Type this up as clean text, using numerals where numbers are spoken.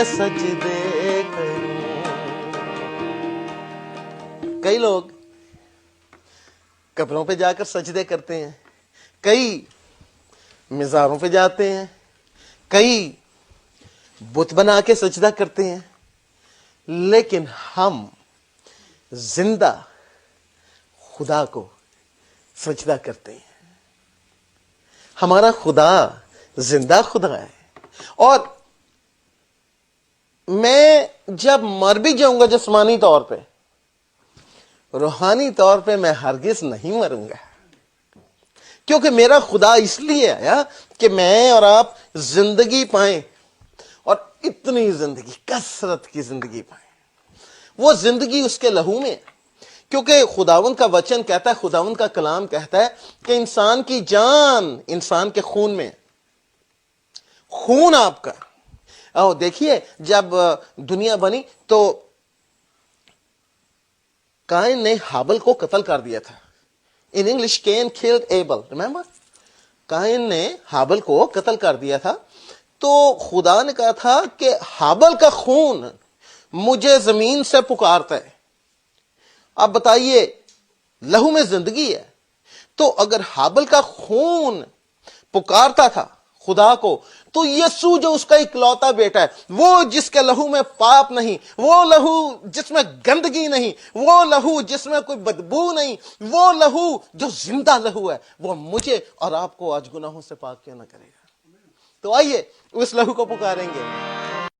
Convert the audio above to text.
سجدے کروں. کئی لوگ قبروں پہ جا کر سجدے کرتے ہیں، کئی مزاروں پہ جاتے ہیں، کئی بت بنا کے سجدہ کرتے ہیں، لیکن ہم زندہ خدا کو سجدہ کرتے ہیں. ہمارا خدا زندہ خدا ہے. اور میں جب مر بھی جاؤں گا جسمانی طور پہ، روحانی طور پہ میں ہرگز نہیں مروں گا، کیونکہ میرا خدا اس لیے آیا کہ میں اور آپ زندگی پائیں، اور اتنی زندگی، کثرت کی زندگی پائیں. وہ زندگی اس کے لہو میں ہے، کیونکہ خداوند کا وچن کہتا ہے، خداوند کا کلام کہتا ہے کہ انسان کی جان انسان کے خون میں ہے. خون آپ کا. دیکھیے جب دنیا بنی تو کائن نے ہابل کو قتل کر دیا تھا. In English can killed able, remember? کائن نے ہابل کو قتل کر دیا تھا. تو خدا نے کہا تھا کہ ہابل کا خون مجھے زمین سے پکارتا ہے. اب بتائیے، لہو میں زندگی ہے، تو اگر ہابل کا خون پکارتا تھا خدا کو، تو یسوع جو اس کا اکلوتا بیٹا ہے، وہ جس کے لہو میں پاپ نہیں، وہ لہو جس میں گندگی نہیں، وہ لہو جس میں کوئی بدبو نہیں، وہ لہو جو زندہ لہو ہے، وہ مجھے اور آپ کو آج گناہوں سے پاک کیوں نہ کرے گا؟ تو آئیے اس لہو کو پکاریں گے.